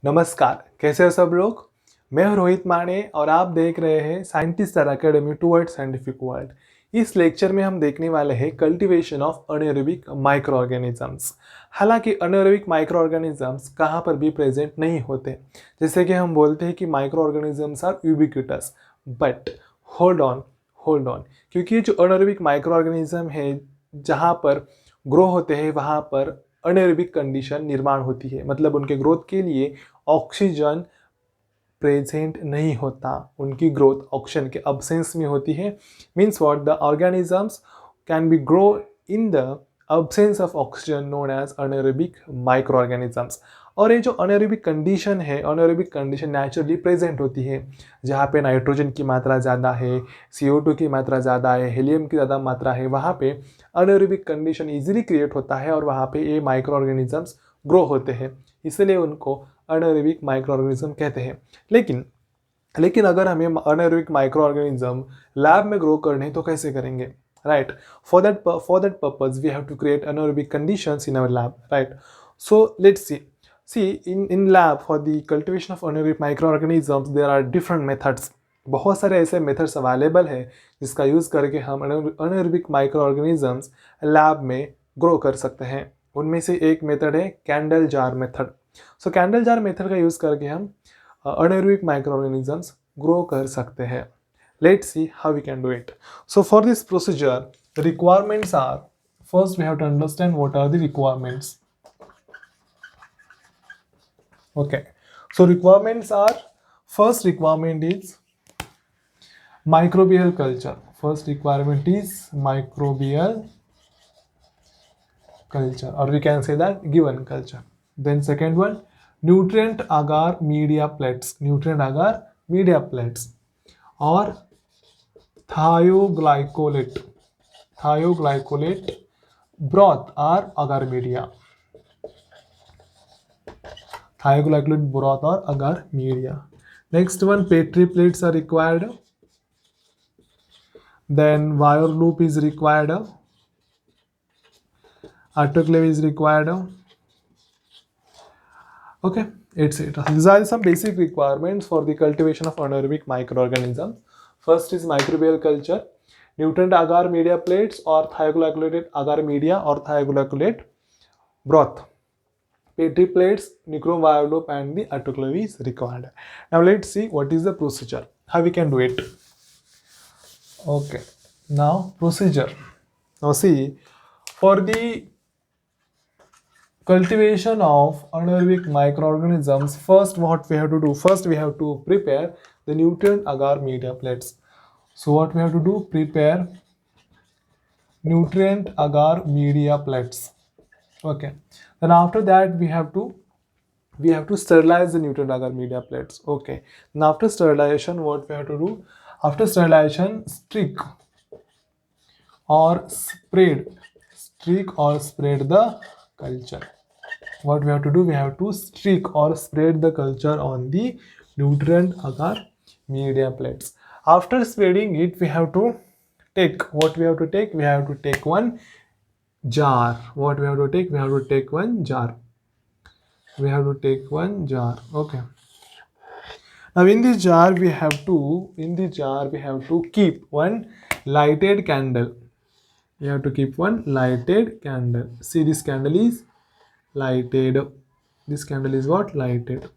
नमस्कार, कैसे हो सब लोग। मैं हूं रोहित माने और आप देख रहे हैं scientist academy toward scientific world. इस लेक्चर में हम देखने वाले हैं cultivation of anaerobic micro organisms. हालांकि अनएरोबिक माइक्रो ऑर्गेनिजम्स कहाँ पर भी प्रेजेंट नहीं होते। जैसे कि हम बोलते हैं कि micro organisms are ubiquitous, but hold on, क्योंकि जो अनएरोबिक माइक्रो ऑर्गेनिज्म है जहाँ पर ग्रो होते हैं वहाँ पर अनएरोबिक कंडीशन निर्माण होती है, मतलब उनके ग्रोथ के लिए ऑक्सीजन प्रेजेंट नहीं होता, उनकी ग्रोथ ऑक्सीजन के अब्सेंस में होती है। Means what, the organisms can be grow in the absence of oxygen known as anaerobic micro organisms. और ये जो अनएरोबिक कंडीशन है, अनएरोबिक कंडीशन नेचुरली प्रेजेंट होती है जहाँ पे नाइट्रोजन की मात्रा ज़्यादा है, CO2 की मात्रा ज़्यादा है, हीलियम की ज़्यादा मात्रा है, वहाँ पे अनएरोबिक कंडीशन इजीली क्रिएट होता है और वहाँ पे ये माइक्रो ऑर्गेनिजम्स ग्रो होते हैं, इसलिए उनको अनएरोबिक माइक्रो ऑर्गेनिज्म कहते हैं। लेकिन लेकिन अगर हमें अनएरोबिक माइक्रो ऑर्गेनिज्म लैब में ग्रो करने तो कैसे करेंगे, right. For that purpose we have to create anaerobic conditions in our lab, right. So let's see in lab for the cultivation of anaerobic micro organisms there are different methods. बहुत सारे ऐसे methods available है जिसका use करके हम anaerobic micro organisms lab में grow कर सकते हैं। उनमें से एक मेथड है candle jar method. So candle jar method का यूज़ करके हम अनएरोबिक माइक्रो ऑर्गेनिजम्स ग्रो कर सकते हैं। Let's see how we can do it. So for this procedure the requirements are, first we have to understand what are the requirements. Okay, so requirements are, first requirement is microbial culture. First requirement is microbial culture, or we can say that given culture. Then second one, nutrient agar media plates, nutrient agar media plates, or thioglycolate broth or agar media, thioglycolate broth or agar media. Next one, Petri plates are required. Then wire loop is required, autoclave is required. Okay, etc. These are some basic requirements for the cultivation of anaerobic microorganisms. First is microbial culture, nutrient agar media plates or thioglycolated agar media or thioglycolate broth, Petri plates, nichrome wire loop and the autoclave is required. Now let's see what is the procedure, how we can do it. Okay, now procedure. Now see, for the cultivation of anaerobic microorganisms, first what we have to do, first we have to prepare the nutrient agar media plates. So what we have to do, prepare nutrient agar media plates. Okay, then after that we have to sterilize the nutrient agar media plates. Okay, now after sterilization what we have to do, after sterilization streak or spread the culture. What we have to do, we have to streak or spread the culture on the nutrient agar media plates. After spreading it, we have to take, what we have to take, we have to take one jar. What we have to take, we have to take one jar. We have to take one jar. Okay, now in this jar we have to keep one lighted candle. We have to keep one lighted candle. See, this candle is lighted. This candle is what? Lighted.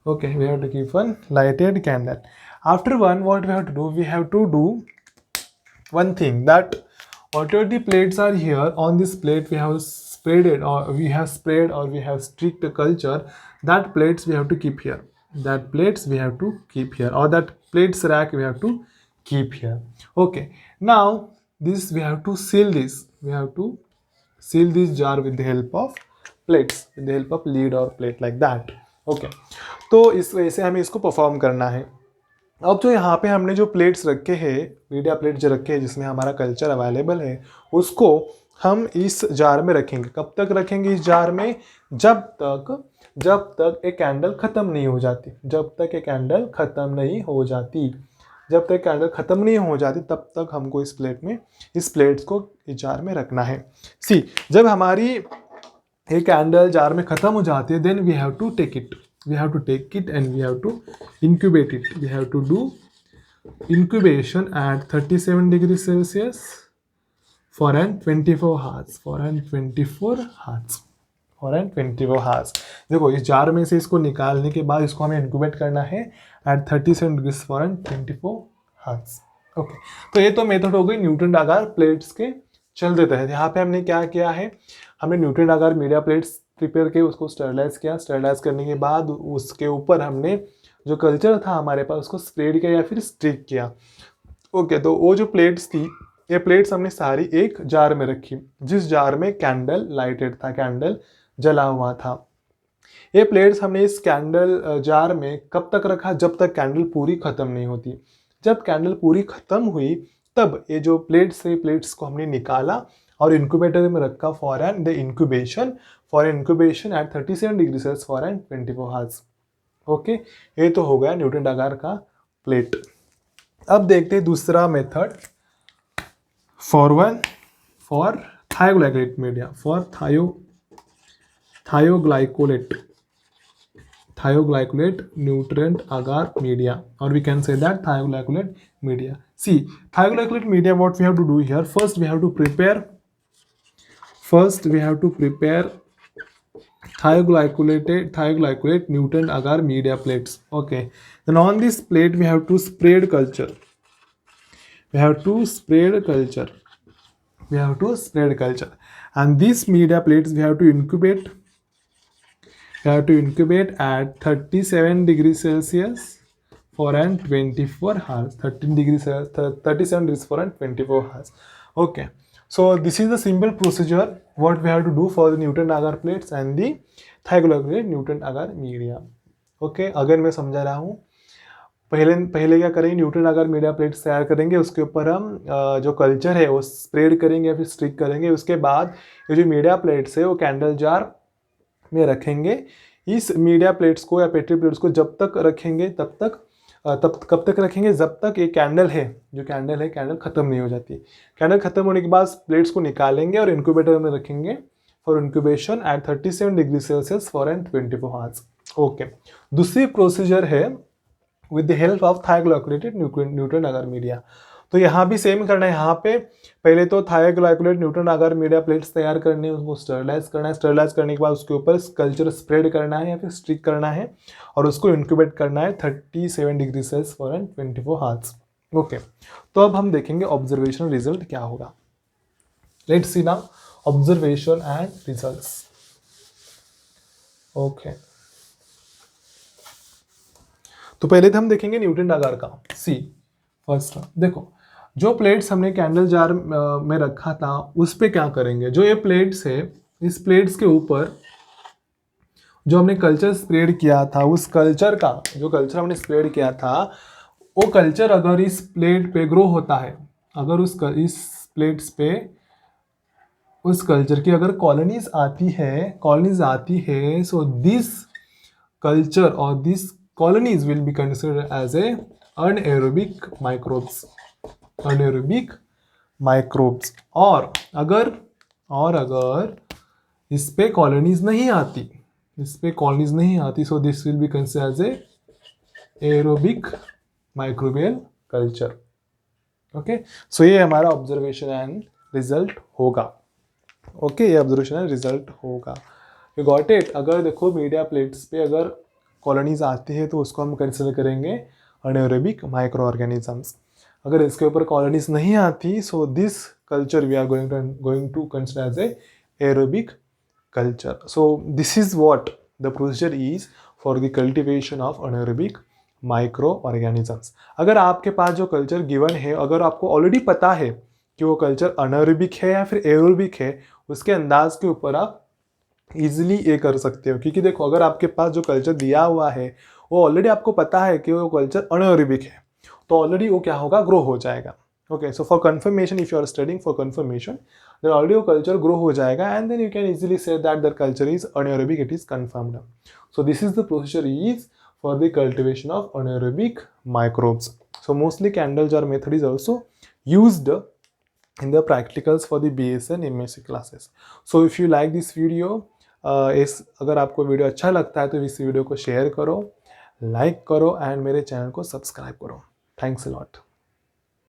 Okay, we have to keep one lighted candle. After one, what we have to do, we have to do one thing, that whatever the plates are here, on this plate we have sprayed or we have streaked the culture. That plates we have to keep here, that plates we have to keep here, or that plates rack we have to keep here. Okay, now this we have to seal this, seal this jar with the help of plates, with the help of lid or plate, like that. Okay, तो इस वजह से हमें इसको perform करना है। अब जो यहाँ पे हमने जो प्लेट्स रखे हैं, मीडिया प्लेट जो रखे हैं जिसमें हमारा कल्चर अवेलेबल है, उसको हम इस जार में रखेंगे। कब तक रखेंगे इस जार में? जब तक एक कैंडल ख़त्म नहीं हो जाती, जब तक एक कैंडल ख़त्म नहीं हो जाती, जब तक कैंडल ख़त्म नहीं हो जाती तब तक हमको इस प्लेट्स को इस जार में रखना है। सी, जब हमारी ये कैंडल जार में ख़त्म हो जाती है, then we have to take it and we have to incubate it. We have to do incubation at 37 degrees Celsius for an 24 hours. देखो इस जार में से इसको निकालने के बाद इसको हमें इंक्यूबेट करना है at 37 degrees for an 24 hours. Okay, तो ये तो मेथड हो गई न्यूटन डागार प्लेट्स के चलते तहत. यहाँ पे हमने क्या किया है, हमने न्यूटन डागार मीडिया प्लेट्स प्रिपेयर किए, उसको स्टरलाइज किया. स्टरलाइज करने के बाद उसके ऊपर हमने जो कल्चर था हमारे पास उसको स्प्रेड किया या फिर स्टिक किया. ओके, तो वो जो प्लेट्स थी, ये प्लेट्स हमने सारी एक जार में रखी, जिस जार में कैंडल लाइटेड था, कैंडल जला हुआ था. ये प्लेट्स हमने इस कैंडल जार में कब तक रखा, जब तक कैंडल पूरी ख़त्म नहीं होती. जब कैंडल पूरी ख़त्म हुई तब ये जो प्लेट्स है, प्लेट्स को हमने निकाला और इंक्यूबेटर में रखा for an incubation at 37 degree Celsius for an 24 hours. Okay, ये तो हो गया न्यूटन डागार का प्लेट. अब देखते हैं दूसरा method for thioglycollate media, for thioglycollate nutrient agar media, or we can say that thioglycolate media. See, thioglycolate media, what we have to do here, first we have to prepare thioglycolate Newton agar media plates. Okay, then on this plate we have to spread culture. And these media plates we have to incubate at 37 degrees Celsius for an 24 hours. 37 degrees for an 24 hours. Okay, so this is the simple procedure what we have to do for the Newton agar plates and the thioglycolate Newton agar media. Okay, अगर मैं समझा रहा हूँ, पहले क्या करेंगे, Newton agar media plates तैयार करेंगे, उसके ऊपर हम जो कल्चर है वो स्प्रेड करेंगे या फिर स्टिक करेंगे. उसके बाद ये जो मीडिया प्लेट्स है वो कैंडल जार में रखेंगे. इस मीडिया प्लेट्स को या पेट्री प्लेट्स को जब तक रखेंगे कब तक रखेंगे, जब तक ये कैंडल ख़त्म नहीं हो जाती. कैंडल ख़त्म होने के बाद प्लेट्स को निकालेंगे और इंक्यूबेटर में रखेंगे for incubation at 37 degree Celsius for an 24 hours. Okay, दूसरी प्रोसीजर है with the help of thioglycollated nutrient agar media. तो यहाँ भी सेम करना है. यहाँ पे पहले तो थायोग्लाइकोलेट न्यूटन अगर मीडिया प्लेट्स तैयार करने हैं, उसको स्टरलाइज करना है. स्टरलाइज करने के बाद उसके ऊपर कल्चर स्प्रेड करना है या फिर स्टिक करना है और उसको इंक्यूबेट करना है 37 degree Celsius for an 24 hours. Okay, तो अब हम देखेंगे ऑब्जर्वेशन रिजल्ट क्या होगा. Let's see now observation and results. Okay, तो पहले तो हम देखेंगे न्यूटन डागार का. सी फर्स्ट देखो, जो प्लेट्स हमने कैंडल जार में रखा था उस पे क्या करेंगे. जो ये प्लेट्स है, इस प्लेट्स के ऊपर जो हमने कल्चर स्प्रेड किया था, उस कल्चर का जो कल्चर हमने स्प्रेड किया था, वो कल्चर अगर इस प्लेट पे ग्रो होता है, अगर इस प्लेट्स पे उस कल्चर की अगर कॉलोनीज आती है, सो दिस कल्चर और this colonies will be considered as a anaerobic microbes. और अगर इस पे कॉलोनीज नहीं आती, so this will be considered as a aerobic microbial culture. Okay, so ये हमारा ऑब्जर्वेशन एंड रिजल्ट होगा. ओके, ये ऑब्जर्वेशन एंड रिजल्ट होगा. You got it. अगर देखो मीडिया प्लेट्स पे अगर कॉलोनीज आती है तो उसको हम कंसिडर करेंगे अनएरोबिक माइक्रो ऑर्गेनिजम्स. अगर इसके ऊपर कॉलोनीज नहीं आती, so this culture we are going to consider as a aerobic culture. So this is what the procedure is for the cultivation of anaerobic micro organisms. अगर आपके पास जो culture given है, अगर आपको ऑलरेडी पता है कि वो कल्चर अनएरोबिक है या फिर एरोबिक है, उसके अंदाज के ऊपर आप ईजिली ये कर सकते हो. क्योंकि देखो, अगर आपके पास जो कल्चर दिया हुआ है वो ऑलरेडी आपको पता है कि वो कल्चर अनएरोबिक है, तो ऑलरेडी वो क्या होगा, ग्रो हो जाएगा. Okay, so for confirmation, if you are studying for confirmation, then already वो कल्चर ग्रो हो जाएगा and then you can easily see that that culture is anaerobic, it is confirmed. So this is the procedure is for the cultivation of anaerobic microbes. So mostly candle jar method is also used in the practicals for the BS and MSc classes. So if you like this video, इस अगर आपको video अच्छा लगता है तो इस video को share करो, लाइक करो एंड मेरे चैनल को सब्सक्राइब करो। Thanks a lot.